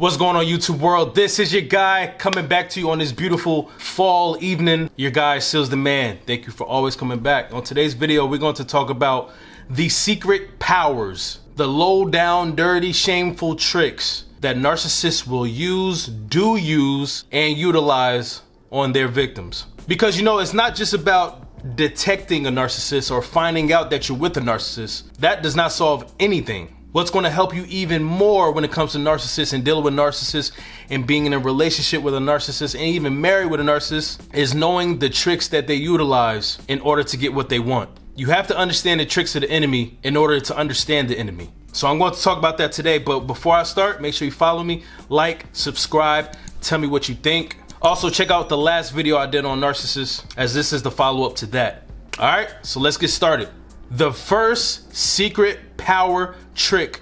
What's going on, YouTube world? This is your guy coming back to you on this beautiful fall evening. Your guy, Sealz the Man. Thank you for always coming back. On today's video, we're going to talk about the secret powers, the low down, dirty, shameful tricks that narcissists will use, and utilize on their victims. Because you know, it's not just about detecting a narcissist or finding out that you're with a narcissist. That does not solve anything. What's going to help you even more when it comes to narcissists and dealing with narcissists and being in a relationship with a narcissist and even married with a narcissist is knowing the tricks that they utilize in order to get what they want. You have to understand the tricks of the enemy in order to understand the enemy. So I'm going to talk about that today, but before I start, make sure you follow me, like, subscribe, tell me what you think. Also, check out the last video I did on narcissists, as this is the follow-up to that. All right, so let's get started. The first secret power trick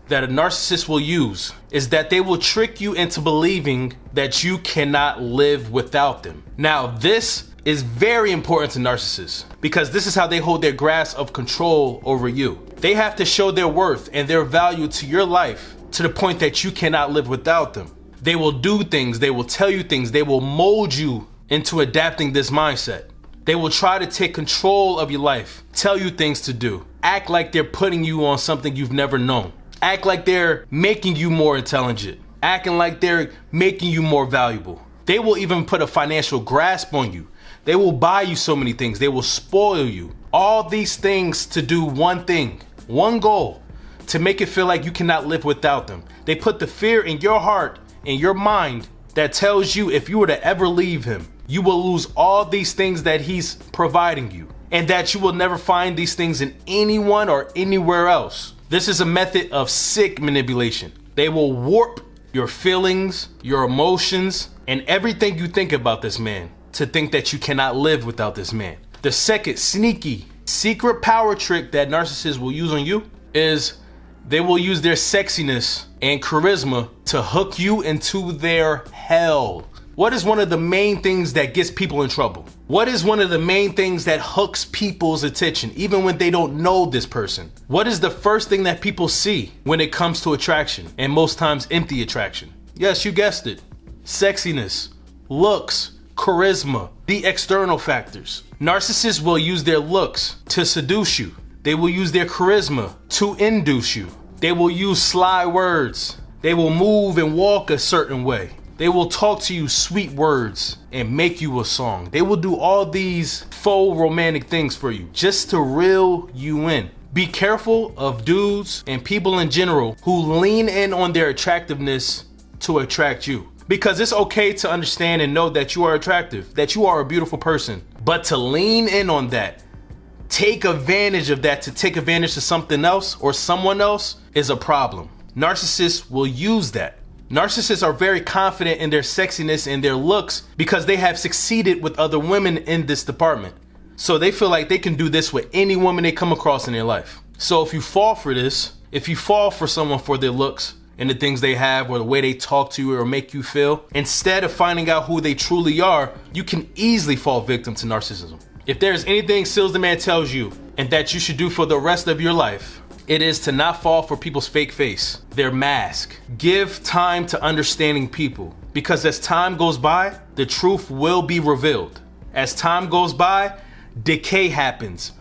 that a narcissist will use is that they will trick you into believing that you cannot live without them. Now, this is very important to narcissists because this is how they hold their grasp of control over you. They have to show their worth and their value to your life to the point that you cannot live without them. They will do things, they will tell you things, they will mold you into adapting this mindset. They will try to take control of your life, tell you things to do, act like they're putting you on something you've never known, act like they're making you more intelligent, acting like they're making you more valuable. They will even put a financial grasp on you. They will buy you so many things. They will spoil you. All these things to do one thing, one goal, to make it feel like you cannot live without them. They put the fear in your heart, in your mind, that tells you if you were to ever leave him, you will lose all these things that he's providing you, and that you will never find these things in anyone or anywhere else. This is a method of sick manipulation. They will warp your feelings, your emotions, and everything you think about this man to think that you cannot live without this man. The second sneaky secret power trick that narcissists will use on you is they will use their sexiness and charisma to hook you into their hell. What is one of the main things that gets people in trouble? What is one of the main things that hooks people's attention, even when they don't know this person? What is the first thing that people see when it comes to attraction, and most times empty attraction? Yes, you guessed it. Sexiness, looks, charisma, the external factors. Narcissists will use their looks to seduce you. They will use their charisma to induce you. They will use sly words. They will move and walk a certain way. They will talk to you sweet words and make you a song. They will do all these faux romantic things for you just to reel you in. Be careful of dudes and people in general who lean in on their attractiveness to attract you. Because it's okay to understand and know that you are attractive, that you are a beautiful person. But to lean in on that, take advantage of that to take advantage of something else or someone else is a problem. Narcissists will use that. Narcissists are very confident in their sexiness and their looks because they have succeeded with other women in this department. So they feel like they can do this with any woman they come across in their life. So if you fall for this, if you fall for someone for their looks and the things they have or the way they talk to you or make you feel, instead of finding out who they truly are, you can easily fall victim to narcissism. If there's anything Sealz the Man tells you and that you should do for the rest of your life, it is to not fall for people's fake face, their mask. Give time to understanding people, because as time goes by, the truth will be revealed. As time goes by, decay happens.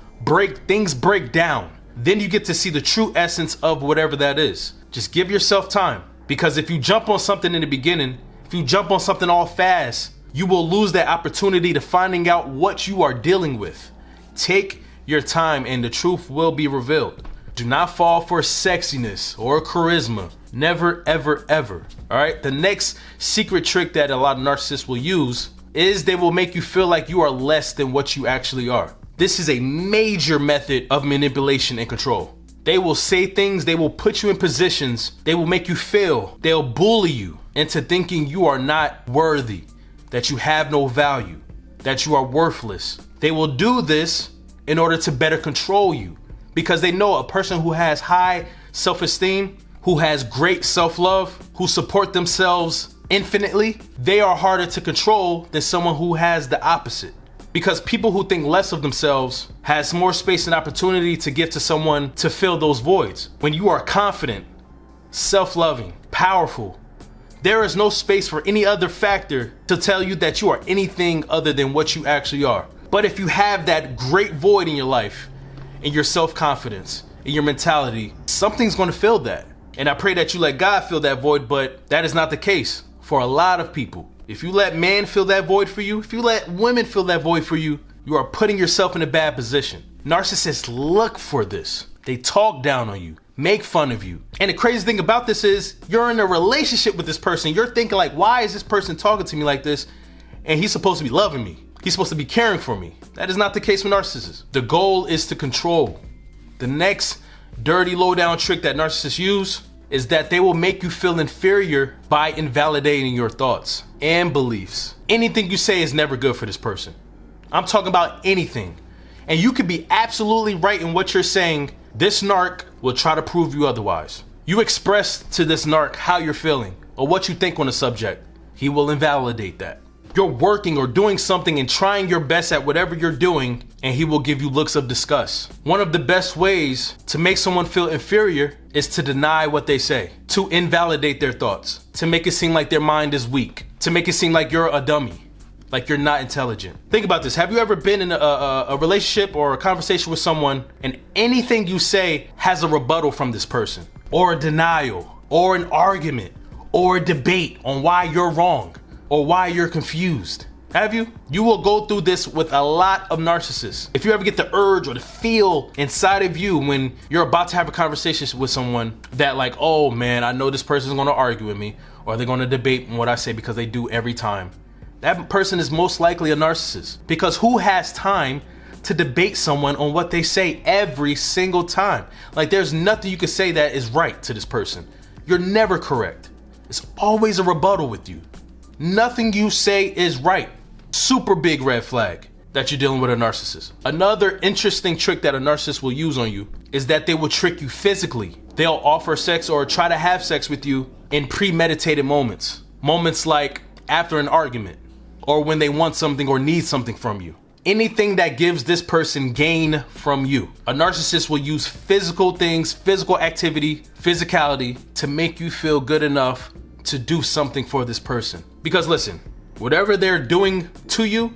Things break down. Then you get to see the true essence of whatever that is. Just give yourself time, because if you jump on something in the beginning, if you jump on something all fast, you will lose that opportunity to finding out what you are dealing with. Take your time and the truth will be revealed. Do not fall for sexiness or charisma. Never, ever, ever. All right. The next secret trick that a lot of narcissists will use is they will make you feel like you are less than what you actually are. This is a major method of manipulation and control. They will say things, they will put you in positions, they will make you feel, they'll bully you into thinking you are not worthy, that you have no value, that you are worthless. They will do this in order to better control you. Because they know a person who has high self-esteem, who has great self-love, who support themselves infinitely, they are harder to control than someone who has the opposite. Because people who think less of themselves has more space and opportunity to give to someone to fill those voids. When you are confident, self-loving, powerful, There is no space for any other factor to tell you that you are anything other than what you actually are. But if you have that great void in your life, in your self-confidence, in your mentality, something's going to fill that. And I pray that you let God fill that void, but that is not the case for a lot of people. If you let men fill that void for you, if you let women fill that void for you, you are putting yourself in a bad position. Narcissists look for this. They talk down on you, make fun of you. And the crazy thing about this is you're in a relationship with this person. You're thinking like, why is this person talking to me like this? And he's supposed to be loving me. He's supposed to be caring for me. That is not the case with narcissists. The goal is to control. The next dirty low-down trick that narcissists use is that they will make you feel inferior by invalidating your thoughts and beliefs. Anything you say is never good for this person. I'm talking about anything. And you could be absolutely right in what you're saying. This narc will try to prove you otherwise. You express to this narc how you're feeling or what you think on a subject. He will invalidate that. You're working or doing something and trying your best at whatever you're doing, and he will give you looks of disgust. One of the best ways to make someone feel inferior is to deny what they say, to invalidate their thoughts, to make it seem like their mind is weak, to make it seem like you're a dummy, like you're not intelligent. Think about this. Have you ever been in a relationship or a conversation with someone and anything you say has a rebuttal from this person, or a denial, or an argument, or a debate on why you're wrong? Or why you're confused? Have you? You will go through this with a lot of narcissists. If you ever get the urge or the feel inside of you when you're about to have a conversation with someone that like, oh man, I know this person's gonna argue with me or they're gonna debate what I say because they do every time. That person is most likely a narcissist, because who has time to debate someone on what they say every single time? Like there's nothing you can say that is right to this person. You're never correct. It's always a rebuttal with you. Nothing you say is right. Super big red flag that you're dealing with a narcissist. Another interesting trick that a narcissist will use on you is that they will trick you physically. They'll offer sex or try to have sex with you in premeditated moments. Moments like after an argument or when they want something or need something from you. Anything that gives this person gain from you. A narcissist will use physical things, physical activity, physicality to make you feel good enough to do something for this person. Because listen, whatever they're doing to you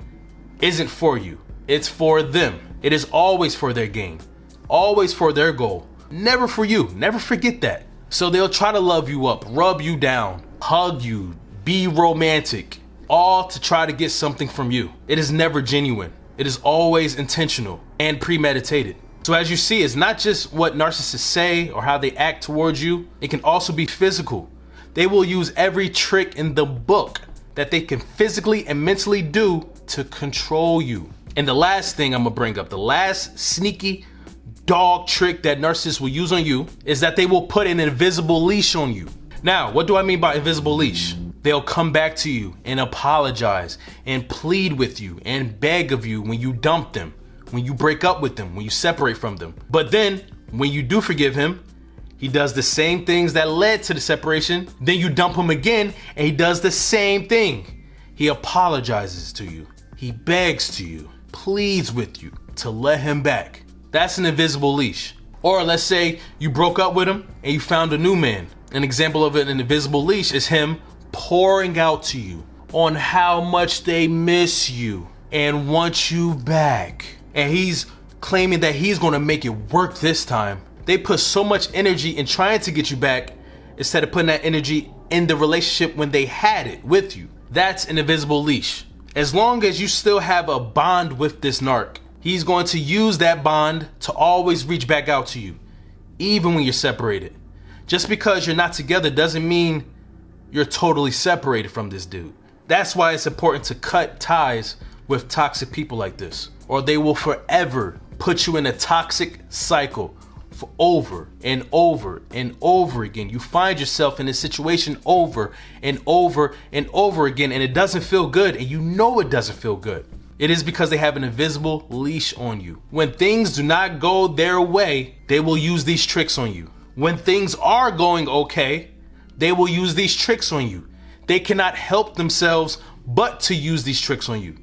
isn't for you. It's for them. It is always for their gain, always for their goal, never for you. Never forget that. So they'll try to love you up, rub you down, hug you, be romantic, all to try to get something from you. It is never genuine. It is always intentional and premeditated. So as you see, it's not just what narcissists say or how they act towards you. It can also be physical. They will use every trick in the book that they can physically and mentally do to control you. And the last thing I'm gonna bring up, the last sneaky dog trick that narcissists will use on you is that they will put an invisible leash on you. Now, what do I mean by invisible leash? They'll come back to you and apologize and plead with you and beg of you when you dump them, when you break up with them, when you separate from them. But then when you do forgive him, he does the same things that led to the separation. Then you dump him again and he does the same thing. He apologizes to you. He begs to you, pleads with you to let him back. That's an invisible leash. Or let's say you broke up with him and you found a new man. An example of an invisible leash is him pouring out to you on how much they miss you and want you back. And he's claiming that he's gonna make it work this time. They put so much energy in trying to get you back instead of putting that energy in the relationship when they had it with you. That's an invisible leash. As long as you still have a bond with this narc, he's going to use that bond to always reach back out to you, even when you're separated. Just because you're not together doesn't mean you're totally separated from this dude. That's why it's important to cut ties with toxic people like this, or they will forever put you in a toxic cycle. For over and over and over again. You find yourself in this situation over and over and over again, and it doesn't feel good, and you know it doesn't feel good. It is because they have an invisible leash on you. When things do not go their way, they will use these tricks on you. When things are going okay, they will use these tricks on you. They cannot help themselves but to use these tricks on you.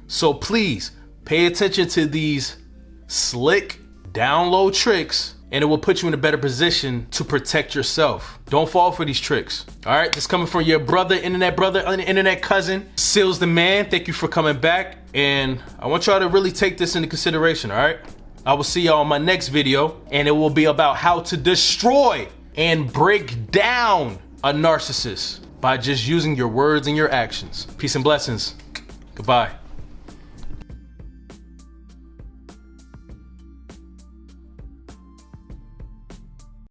So please pay attention to these slick, down low tricks and it will put you in a better position to protect yourself. Don't fall for these tricks. All right, this coming from your brother, internet cousin, Sealz the man. Thank you for coming back, and I want y'all to really take this into consideration, all right? I will see y'all on my next video, and it will be about how to destroy and break down a narcissist by just using your words and your actions. Peace and blessings. Goodbye.